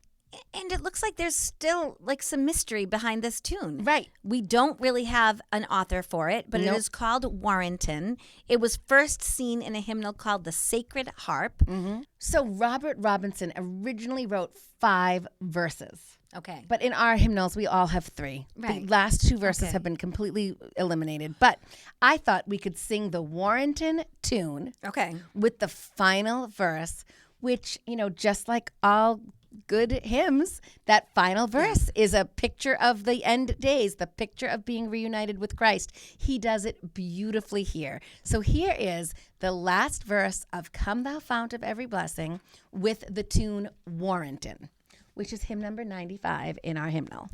And it looks like there's still like some mystery behind this tune. Right. We don't really have an author for it, but Nope. it is called Warrenton. It was first seen in a hymnal called the Sacred Harp. Mm-hmm. So Robert Robinson originally wrote 5 verses. Okay. But in our hymnals, we all have 3. Right. The last 2 verses Okay. have been completely eliminated. But I thought we could sing the Warrenton tune Okay. with the final verse, which, just like all good hymns, that final verse is a picture of the end days, the picture of being reunited with Christ. He does it beautifully here. So here is the last verse of Come Thou Fount of Every Blessing with the tune Warrenton, which is hymn number 95 in our hymnal.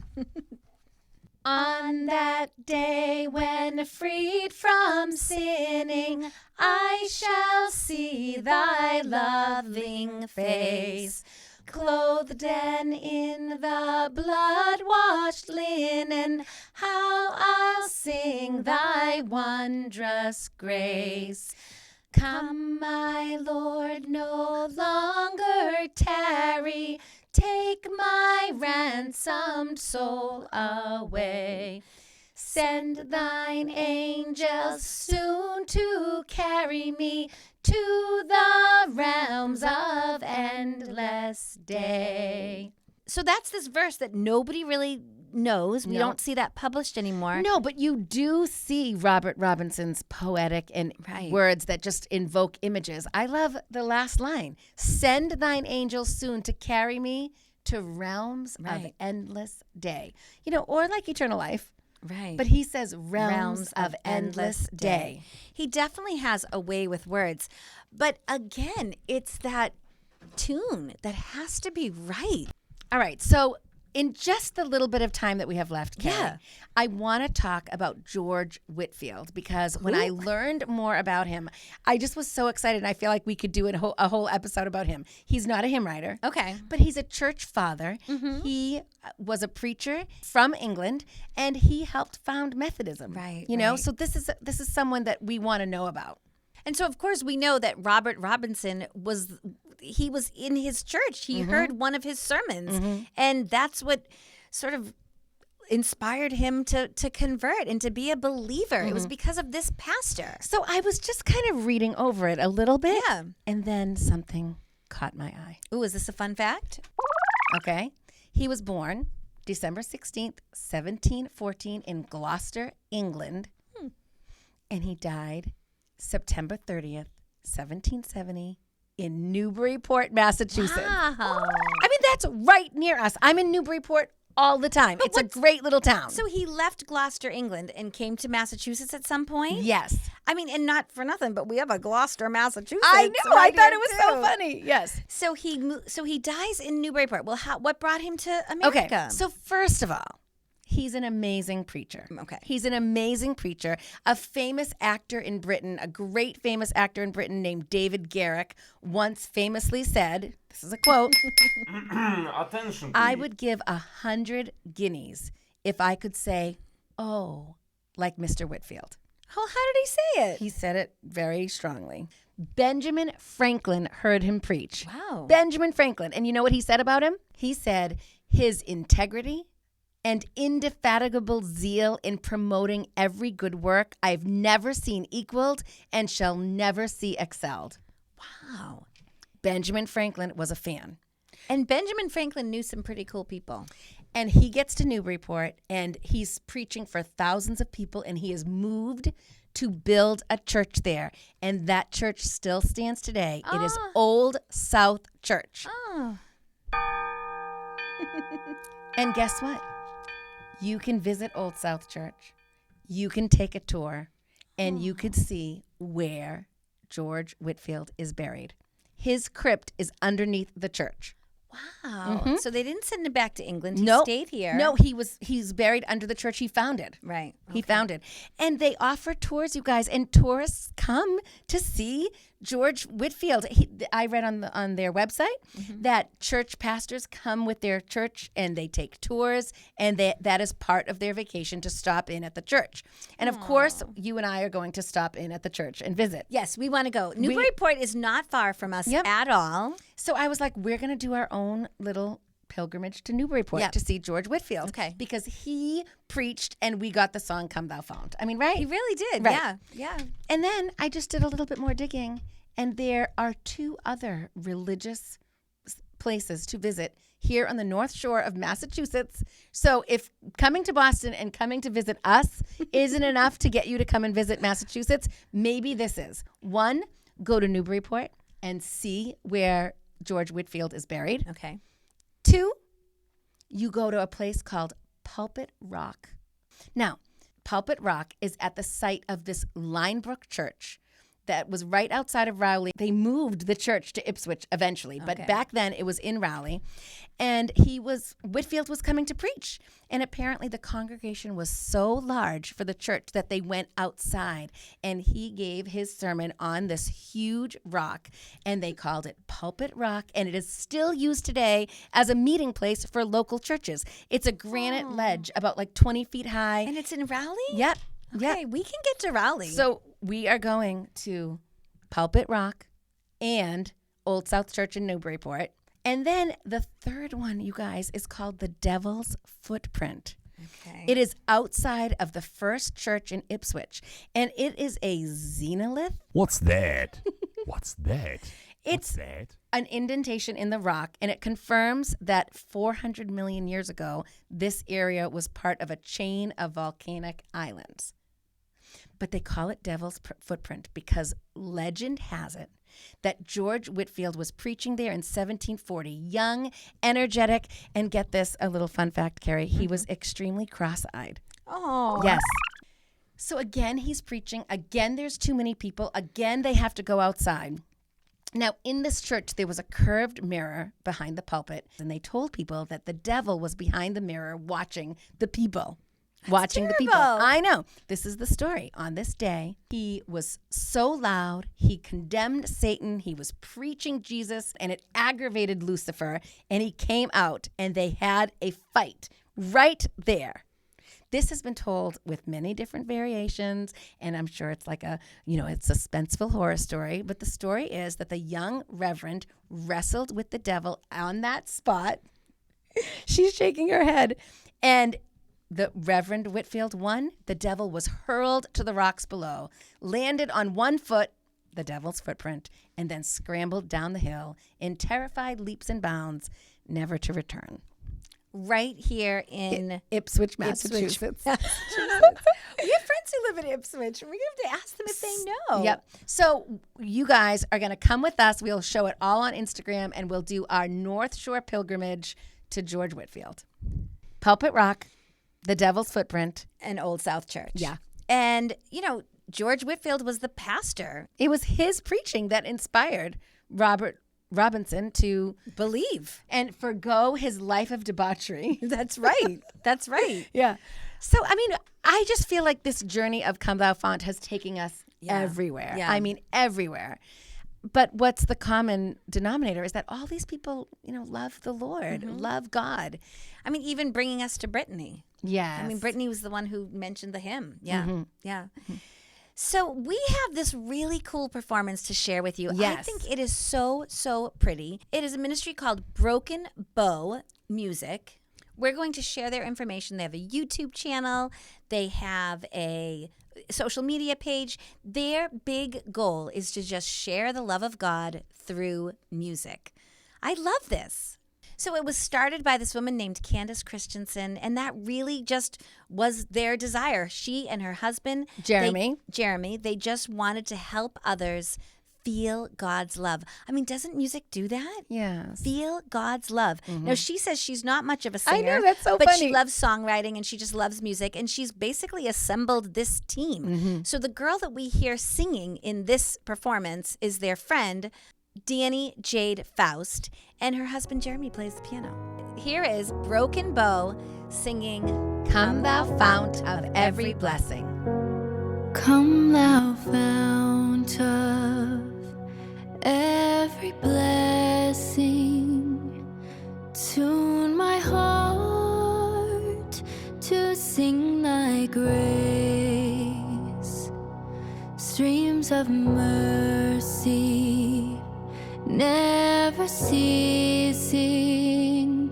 On that day when freed from sinning, I shall see thy loving face. Clothed and in the blood-washed linen, how I'll sing thy wondrous grace. Come, my Lord, no longer tarry, take my ransomed soul away. Send thine angels soon to carry me to the realms of endless day. So that's this verse that nobody really knows. We No. don't see that published anymore. No, but you do see Robert Robinson's poetic and Right. words that just invoke images. I love the last line. Send thine angels soon to carry me to realms of Right. endless day. Or like eternal life. Right. But he says realms of endless day. He definitely has a way with words. But again, it's that tune that has to be right. All right. So in just the little bit of time that we have left, Carrie, Yeah. I want to talk about George Whitefield because when I learned more about him, I just was so excited. And I feel like we could do a whole episode about him. He's not a hymn writer. Okay. But he's a church father. He was a preacher from England, and he helped found Methodism. Right, You know, right. so this is someone that we want to know about. And so, of course, we know that Robert Robinson was in his church. He heard one of his sermons. And that's what sort of inspired him to convert and to be a believer. It was because of this pastor. So I was just kind of reading over it a little bit. Yeah. And then something caught my eye. Ooh, is this a fun fact? Okay. He was born December 16th, 1714 in Gloucester, England. And he died September 30th, 1770 in Newburyport, Massachusetts. Wow. I mean, that's right near us. I'm in Newburyport all the time. It's a great little town. So he left Gloucester, England, and came to Massachusetts at some point? Yes. I mean, and not for nothing, but we have a Gloucester, Massachusetts. I know. I right thought here, it was too. so funny. Yes. So he dies in Newburyport. Well, what brought him to America? Okay. So first of all, he's an amazing preacher. Okay. He's an amazing preacher. A famous actor in Britain, a great famous actor in Britain named David Garrick once famously said, this is a quote, Attention, I would give 100 guineas if I could say, oh, like Mr. Whitfield. Oh, how did he say it? He said it very strongly. Benjamin Franklin heard him preach. Wow. Benjamin Franklin. And you know what he said about him? He said his integrity and indefatigable zeal in promoting every good work I've never seen equaled and shall never see excelled. Wow. Benjamin Franklin was a fan. And Benjamin Franklin knew some pretty cool people. And he gets to Newburyport and he's preaching for thousands of people and he is moved to build a church there. And that church still stands today. It is Old South Church. Oh. And guess what? You can visit Old South Church. You can take a tour and you could see where George Whitfield is buried. His crypt is underneath the church. Wow. So they didn't send him back to England. He Nope. stayed here. No, he's buried under the church he founded. Right. He founded. And they offer tours, you guys, and tourists come to see George Whitfield. I read on their website that church pastors come with their church and they take tours, and that is part of their vacation to stop in at the church. And of course, you and I are going to stop in at the church and visit. Yes, we want to go. Newburyport is not far from us at all. So I was like, we're going to do our own little pilgrimage to Newburyport to see George Whitfield. Okay. Because he preached and we got the song Come Thou Fount. I mean, right? He really did. Right. Yeah. Yeah. And then I just did a little bit more digging, and there are 2 other religious places to visit here on the North Shore of Massachusetts. So if coming to Boston and coming to visit us isn't enough to get you to come and visit Massachusetts, maybe this is. 1, go to Newburyport and see where George Whitfield is buried. Okay. 2, you go to a place called Pulpit Rock. Now, Pulpit Rock is at the site of this Linebrook Church that was right outside of Rowley. They moved the church to Ipswich eventually, but back then it was in Rowley. And Whitfield was coming to preach. And apparently the congregation was so large for the church that they went outside. And he gave his sermon on this huge rock. And they called it Pulpit Rock. And it is still used today as a meeting place for local churches. It's a granite ledge about like 20 feet high. And it's in Rowley? Yep. Okay, Yep. we can get to Rowley. So we are going to Pulpit Rock and Old South Church in Newburyport. And then the third one, you guys, is called the Devil's Footprint. Okay. It is outside of the first church in Ipswich, and it is a xenolith. What's that? What's that? It's What's that? an indentation in the rock, and it confirms that 400 million years ago, this area was part of a chain of volcanic islands. But they call it Devil's Footprint because legend has it that George Whitfield was preaching there in 1740, young, energetic, and get this, a little fun fact, Carrie, he was extremely cross-eyed. Oh. Yes. So again, he's preaching. Again, there's too many people. Again, they have to go outside. Now, in this church, there was a curved mirror behind the pulpit, and they told people that the devil was behind the mirror watching the people. Watching the people. terrible. I know. This is the story. On this day, he was so loud. He condemned Satan. He was preaching Jesus, and it aggravated Lucifer. And he came out, and they had a fight right there. This has been told with many different variations, and I'm sure it's like it's a suspenseful horror story. But the story is that the young reverend wrestled with the devil on that spot. She's shaking her head. And the Reverend Whitfield won. The devil was hurled to the rocks below, landed on one foot, the devil's footprint, and then scrambled down the hill in terrified leaps and bounds, never to return. Right here in Ipswich, Massachusetts. We have friends who live in Ipswich. We're going to have to ask them if they know. Yep. So you guys are going to come with us. We'll show it all on Instagram, and we'll do our North Shore pilgrimage to George Whitefield. Pulpit Rock, the Devil's Footprint. And Old South Church. Yeah. And, George Whitefield was the pastor. It was his preaching that inspired Robert Robinson to Believe. and forgo his life of debauchery. That's right. That's right. Yeah. So, I mean, I just feel like this journey of Come Thou Fount has taken us everywhere. Yeah. I mean, everywhere. But what's the common denominator is that all these people, love the Lord, love God. I mean, even bringing us to Brittney. Yes. I mean, Brittney was the one who mentioned the hymn. Yeah. Yeah. So we have this really cool performance to share with you. I Yes. think it is so, so pretty. It is a ministry called Broken Bow Music. We're going to share their information. They have a YouTube channel. They have a social media page. Their big goal is to just share the love of God through music. I love this. So it was started by this woman named Candace Christensen, and that really just was their desire. She and her husband, Jeremy, they just wanted to help others feel God's love. I mean, doesn't music do that? yes. Feel God's love. Now, she says she's not much of a I singer. know, that's so but funny. she loves songwriting and she just loves music. And she's basically assembled this team. So the girl that we hear singing in this performance is their friend, Danny Jade Faust, and her husband Jeremy plays the piano. Here is Broken Bow singing Come Thou Fount of every blessing. Come thou fount of every blessing, tune my heart to sing thy grace. Streams of mercy never ceasing,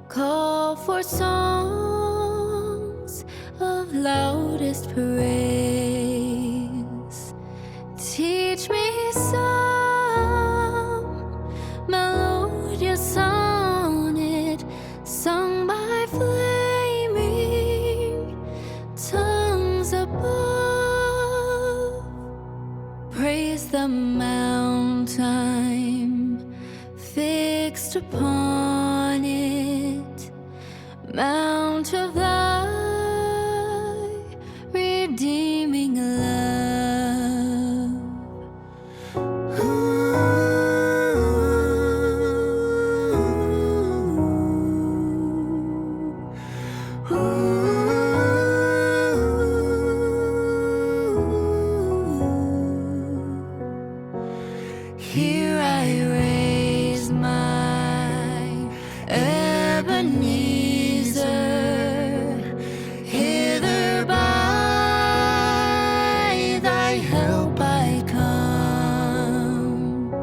call for songs of loudest praise. Teach me some melodious sonnet sung by flaming tongues above. Praise the mount I'm fixed upon it, mount of thy redeeming love. Here I raise my Ebenezer, hither by thy help I come,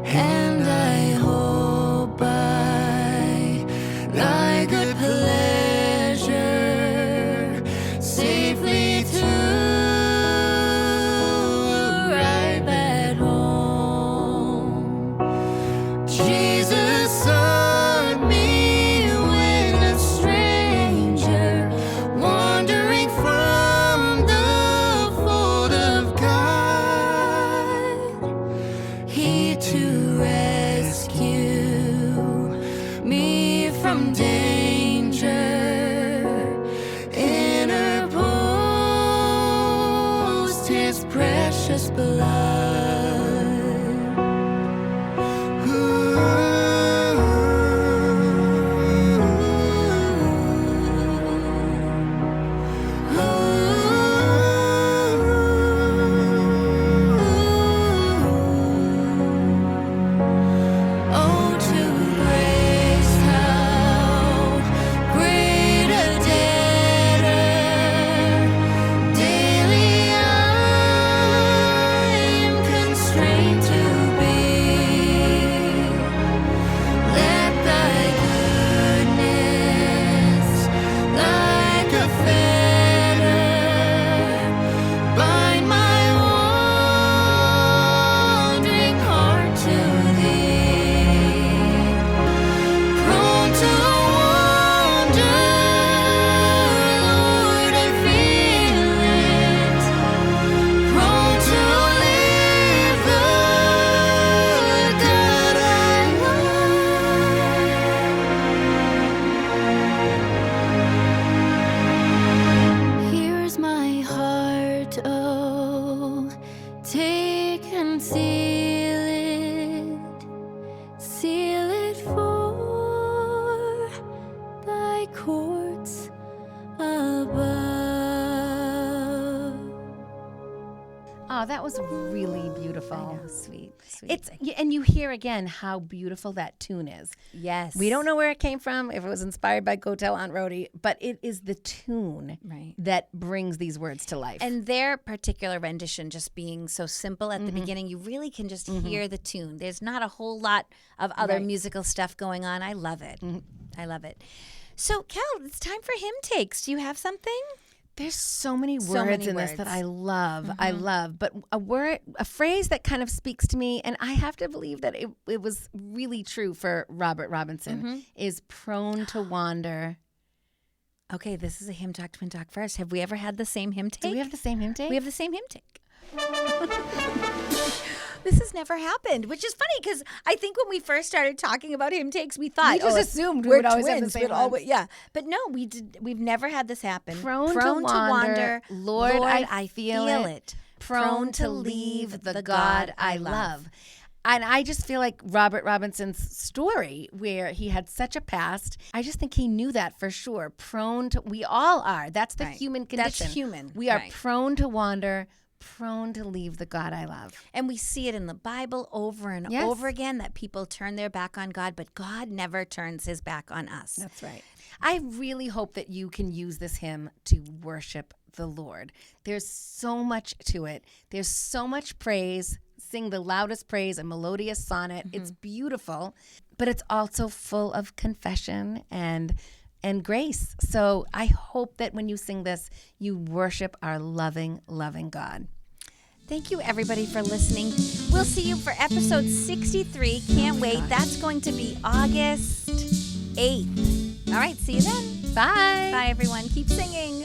and I hope by thy good pleasure safely to arrive at home. Jesus sought me when a stranger, wandering from the fold of God. He to rescue me from danger interposed his precious blood. Oh, to grace how Oh, that was really beautiful. I know, sweet. And you hear again how beautiful that tune is. Yes. We don't know where it came from, if it was inspired by Go Tell Aunt Rhody, but it is the tune Right. that brings these words to life. And their particular rendition just being so simple at the beginning, you really can just hear the tune. There's not a whole lot of other Right. musical stuff going on. I love it. I love it. So, Kel, it's time for hymn takes. Do you have something? There's so many words So many in this that words. I love. I love. But a phrase that kind of speaks to me, and I have to believe that it was really true for Robert Robinson, is prone to wander. Okay, this is a hymn talk, twin talk first. Have we ever had the same hymn take? Do we have the same hymn take? We have the same hymn take. This has never happened, which is funny because I think when we first started talking about hymn takes, we thought We just it's- assumed we we're would always have the twins. same We'd always, ones. yeah, but no, we've never had this happen. Prone to wander, Lord, I feel it. Prone to leave the God I love. And I just feel like Robert Robinson's story, where he had such a past, I just think he knew that for sure. We all are. That's the Right. human That's condition. human, We are right. prone to wander, prone to leave the God I love. And we see it in the Bible over and Yes. over again that people turn their back on God, but God never turns his back on us. That's right. I really hope that you can use this hymn to worship the Lord. There's so much to it. There's so much praise. Sing the loudest praise, a melodious sonnet. It's beautiful, but it's also full of confession and grace. So I hope that when you sing this, you worship our loving, loving God. Thank you, everybody, for listening. We'll see you for episode 63. Can't wait. That's going to be August 8th. All right, see you then. Bye. Bye, everyone. Keep singing.